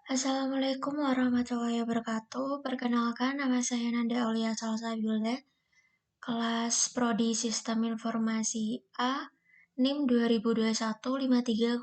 Assalamualaikum warahmatullahi wabarakatuh. Perkenalkan, nama saya Nanda Aulia Salsabila, kelas Prodi Sistem Informasi A, NIM 2021 53016.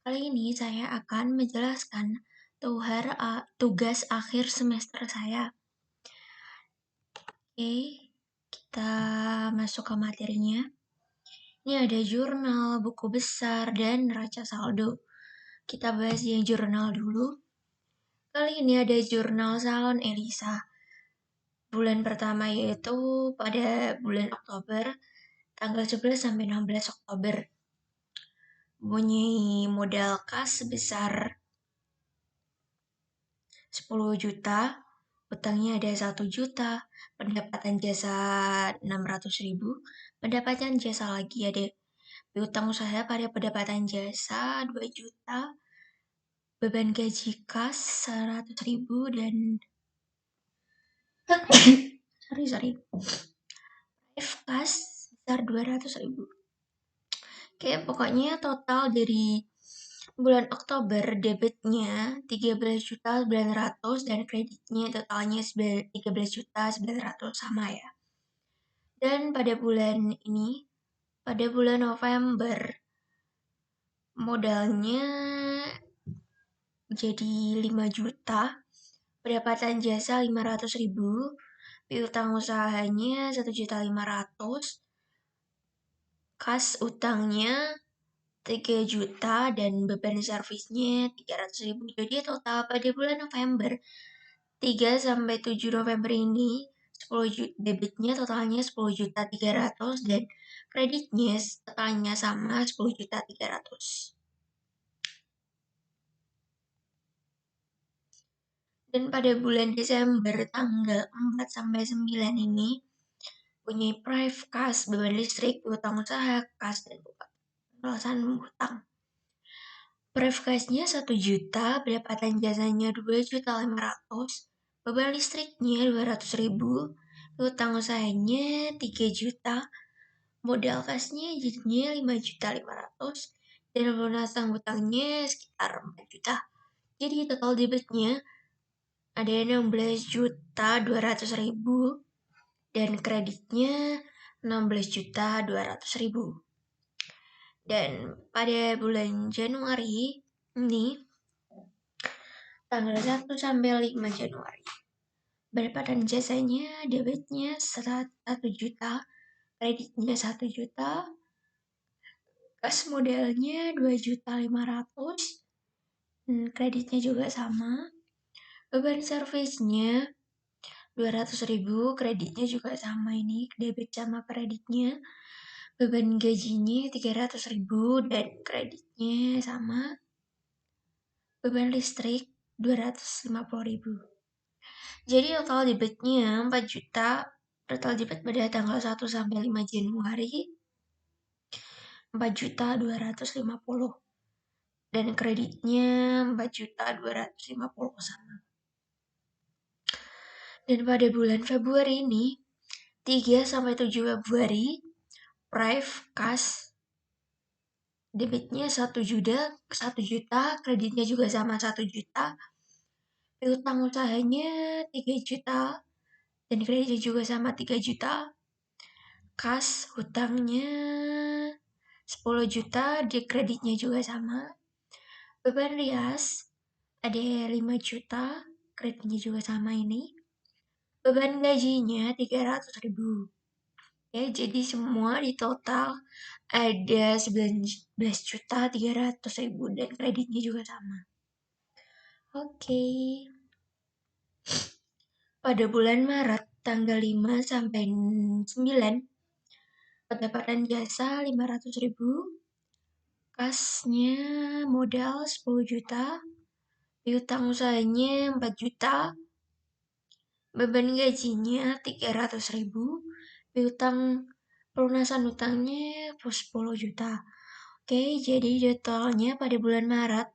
Kali ini saya akan menjelaskan tugas akhir semester saya. Oke, kita masuk ke materinya. Ini ada jurnal, buku besar, dan neraca saldo. Kita bahas yang jurnal dulu. Kali ini ada jurnal Salon Elisa. Bulan pertama yaitu pada bulan Oktober, tanggal 11 sampai 16 Oktober. Mempunyai modal kas sebesar 10 juta, utangnya ada 1 juta, pendapatan jasa 600.000, pendapatan jasa lagi ada piutang usaha pada pendapatan jasa 2 juta, beban gaji kas 100.000 dan sorry kas sebesar 200.000. Oke, pokoknya total dari bulan Oktober debitnya 13.900.000 dan kreditnya totalnya 13.900.000 sama ya. Dan pada bulan ini, pada bulan November, modalnya jadi 5 juta, pendapatan jasa 500.000, piutang usahanya 1.500.000, kas utangnya 3 juta dan beban servisnya 300.000. Jadi total pada bulan November 3 sampai 7 November ini 10 juta, debitnya totalnya 10.300.000 dan kreditnya totalnya sama 10.300.000. Dan pada bulan Desember tanggal 4 sampai 9 ini punya prive kas, beban listrik, utang usaha, kas dan pembayaran hutang. Prive-kasnya 1 juta, pendapatan jasanya 2.500.000, beban listriknya 200.000, utang usahanya 3 juta, modal kasnya jadinya 5.500.000, dan pelunasan hutangnya sekitar 4 juta. Jadi total debitnya ada 16.200.000 dan kreditnya 16.200.000. Dan pada bulan Januari ini, tanggal 1 sampai 5 Januari, pendapatan jasanya debitnya 1 juta, kreditnya 1 juta, kas modalnya 2.500.000, kreditnya juga sama, beban servisnya 200.000, kreditnya juga sama ini, debit sama kreditnya, beban gajinya 300.000 dan kreditnya sama, beban listrik 250.000. Jadi total debitnya 4 juta, total debit pada tanggal 1 sampai 5 Januari 4.250.000 dan kreditnya 4.250.000 sama. Dan pada bulan Februari ini 3 sampai 7 Februari prive kas debitnya 1 juta, kreditnya juga sama 1 juta, piutang usahanya 3 juta dan kreditnya juga sama 3 juta, kas hutangnya 10 juta, di kreditnya juga sama, beban rias ada 5 juta, kreditnya juga sama ini, beban gajinya 300.000. Ya, jadi semua di total ada 11.300.000 dan kreditnya juga sama. Oke. Pada bulan Maret tanggal 5 sampai 9, pendapatan jasa 500.000, kasnya modal 10 juta, piutang usahanya 4 juta, beban gajinya 300.000, piutang pelunasan utangnya 10 juta. Oke, jadi totalnya pada bulan Maret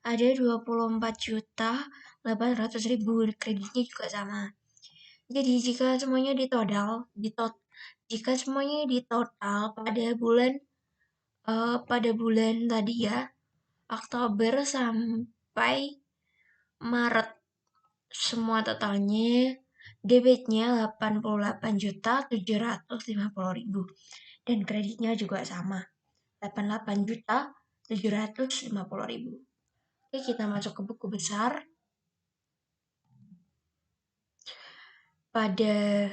ada 24.800.000, kreditnya juga sama. Jadi jika semuanya ditotal pada bulan tadi ya, Oktober sampai Maret. Semua totalnya debitnya 88.750.000 dan kreditnya juga sama 88.750.000. Oke, kita masuk ke buku besar. Pada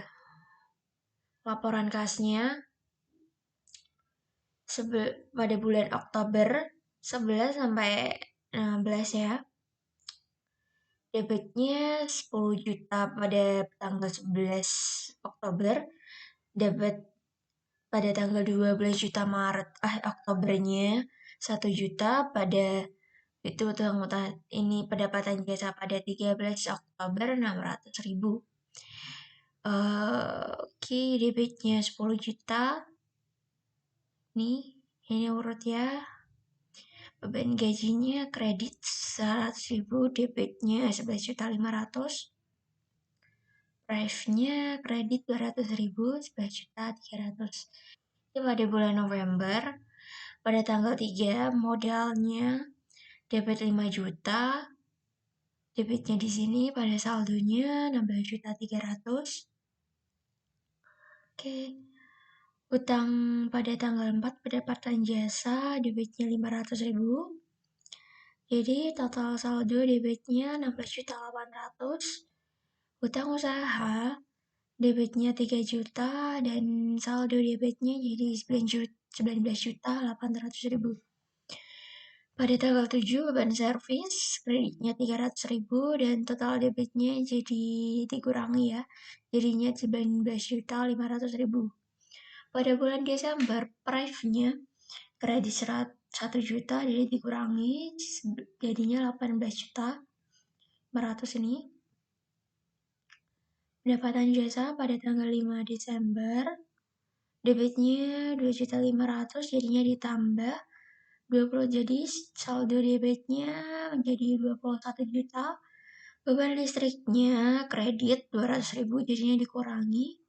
laporan kasnya pada bulan Oktober 11 sampai 16 ya. Debitnya 10 juta pada tanggal 11 Oktober, debit pada tanggal 12 juta Oktobernya 1 juta pada itu ini pendapatan jasa pada 13 Oktober 600.000. Oke, debitnya 10 juta. Nih, ini urut ya. Beban gajinya kredit 100.000, debitnya 11.500.000. Price-nya kredit 200.000, 11.300.000. Ini pada bulan November, pada tanggal 3 modalnya debit 5 juta, debitnya di sini pada saldonya 16.300.000. Oke. Utang pada tanggal 4 pendapatan jasa debitnya 500.000. Jadi total saldo debitnya 16.800.000. Utang usaha debitnya 3 juta dan saldo debitnya jadi 19.800.000. Pada tanggal 7 beban servis kreditnya 300.000 dan total debitnya jadi dikurangi ya. Jadinya 19.500.000. Pada bulan Desember price-nya kredit 1 juta jadi dikurangi jadinya 18.500.000 ini. Pendapatan jasa pada tanggal 5 Desember debitnya 2.500.000 jadinya ditambah 20, jadi saldo debitnya menjadi 21 juta. Beban listriknya kredit 200.000 jadinya dikurangi.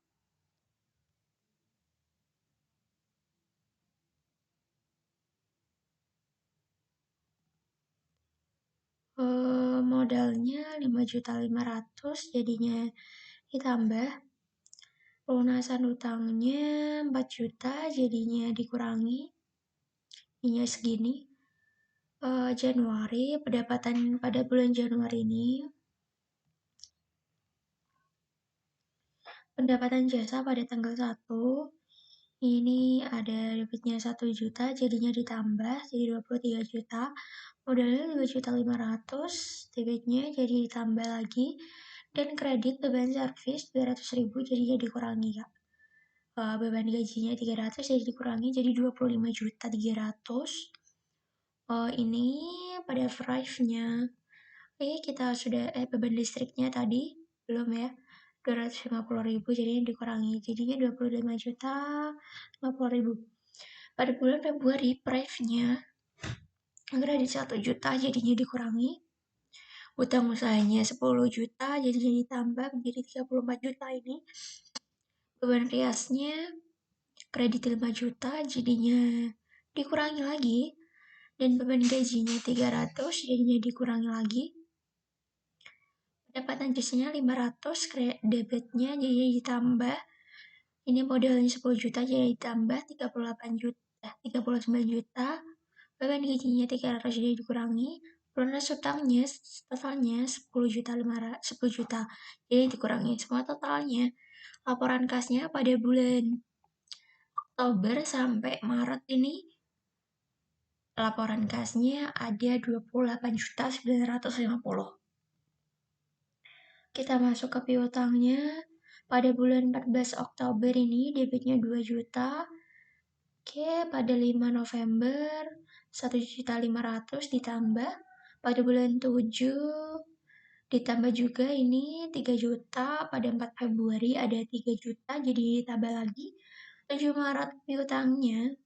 Modalnya 5.500.000 jadinya ditambah. Pelunasan utangnya 4 juta jadinya dikurangi. Ini segini. Januari, pendapatan pada bulan Januari ini pendapatan jasa pada tanggal 1 ini ada debitnya 1 juta jadinya ditambah jadi 23 juta. Modalnya 2.500.000, debitnya jadi ditambah lagi dan kredit beban servis 200.000 jadinya dikurangi ya. Beban gajinya 300 jadi dikurangi jadi 25.300.000. Ini pada drive-nya. Oke, kita sudah beban listriknya tadi belum ya. 250.000 jadinya dikurangi jadinya 25.050.000. Pada bulan Februari price-nya kredit 1 juta jadinya dikurangi. Utang usahanya 10 juta jadinya ditambah menjadi 34 juta ini. Beban riasnya kredit 5 juta jadinya dikurangi lagi dan beban gajinya 300 jadinya dikurangi lagi. Pendapatan jasanya 500, debitnya jadi ditambah. Ini modalnya 10 juta jadi ditambah 38 juta, 39 juta. Beban gajinya 300 jadi dikurangi. Lunas utangnya totalnya 10 juta 10 juta. Jadi dikurangi semua totalnya. Laporan kasnya pada bulan Oktober sampai Maret ini laporan kasnya ada 28.950. Kita masuk ke piutangnya. Pada bulan 14 Oktober ini debitnya 2 juta. Oke, pada 5 November 1.500.000 ditambah. Pada bulan 7 ditambah juga ini 3 juta. Pada 4 Februari ada 3 juta jadi ditambah lagi. 7 Maret piutangnya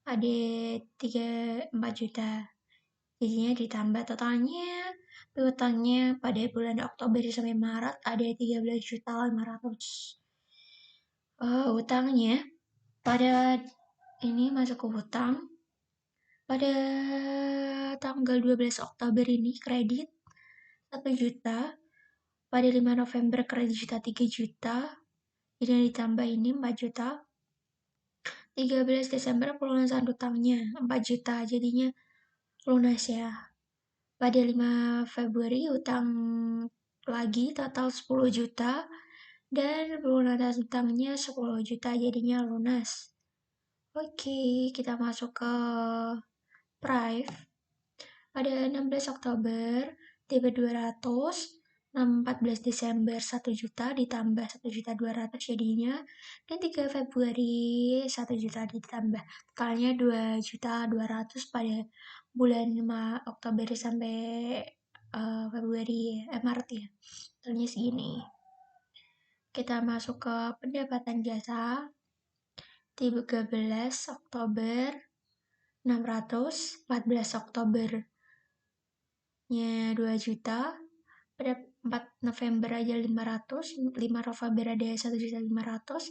ada 4 juta. Jadinya ditambah totalnya piutangnya pada bulan Oktober sampai Maret ada 13.500.000. Utangnya pada ini masuk ke hutang Pada tanggal 12 Oktober ini kredit 1 juta, pada 5 November kredit juta 3 juta, jadi ditambah ini 4 juta. 13 Desember pelunasan utangnya 4 juta, jadinya lunas ya. Pada 5 Februari utang lagi total 10 juta dan pelunasan utangnya 10 juta, jadinya lunas. Oke, kita masuk ke Prive. Pada 16 Oktober tiba 200, 14 Desember 1 juta ditambah 1 juta 200 jadinya, dan 3 Februari 1 juta ditambah, totalnya 2 juta 200 pada bulan Oktober sampai Maret ya, totalnya segini. Kita masuk ke pendapatan jasa. 13 Oktober 600, 14 Oktober 2 juta, pada 4 November aja 500, 5 November ada 1 juta 500,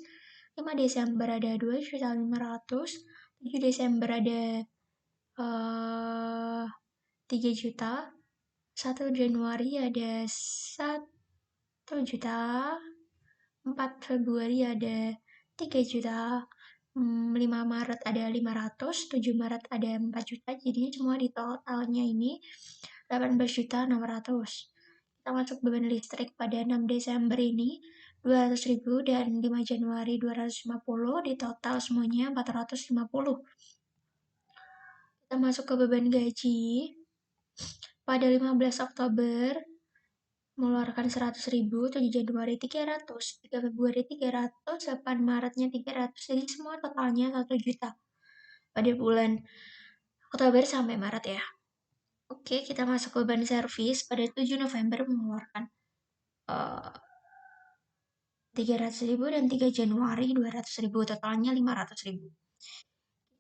5 Desember ada 2 juta 500, 7 Desember ada 3 juta, 1 Januari ada 1 juta, 4 Februari ada 3 juta, 5 Maret ada 500, 7 Maret ada 4 juta, jadinya semua di totalnya ini 18 juta 600. Kita masuk beban listrik pada 6 Desember ini 200.000 dan 5 Januari 250, di total semuanya 450. Kita masuk ke beban gaji. Pada 15 Oktober mengeluarkan 100.000, 7 Januari 300, 3 Februari 300, 8 Maretnya 300, jadi semua totalnya 1 juta pada bulan Oktober sampai Maret ya. Oke, kita masuk ke beban servis. Pada 7 November mengeluarkan 300.000 dan 3 Januari 200.000, totalnya 500.000.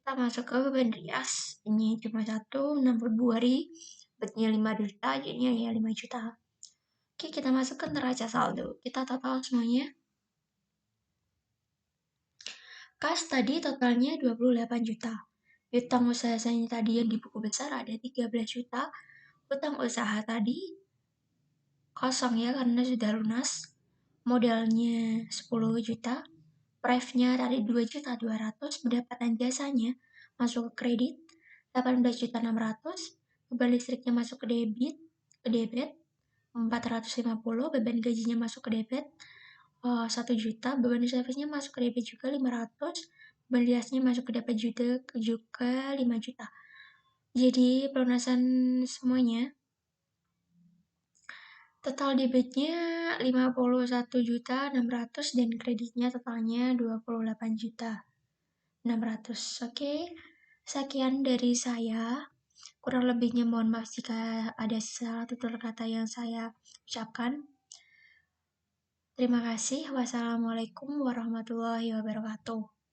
Kita masuk ke beban rias. Ini cuma 6 Februari, betnya 5 juta, jadinya ya 5 juta. Oke, kita masuk ke neraca saldo. Kita total semuanya. Kas tadi totalnya 28 juta. Utang usaha saya tadi yang di buku besar ada 13 juta. Utang usaha tadi kosong ya karena sudah lunas. Modalnya 10 juta. Pref-nya tadi 2 juta 200. Pendapatan jasanya masuk ke kredit 18 juta 600. Beban listriknya masuk ke debit 450. Beban gajinya masuk ke debit 1 juta. Beban servisnya masuk ke debit juga 500. Beban riasnya masuk ke debit juga 5 juta. Jadi pelunasan semuanya total debitnya 51 juta 600 dan kreditnya totalnya 28 juta 600. Oke, sekian dari saya. Kurang lebihnya mohon maaf jika ada salah tutur kata yang saya ucapkan. Terima kasih. Wassalamualaikum warahmatullahi wabarakatuh.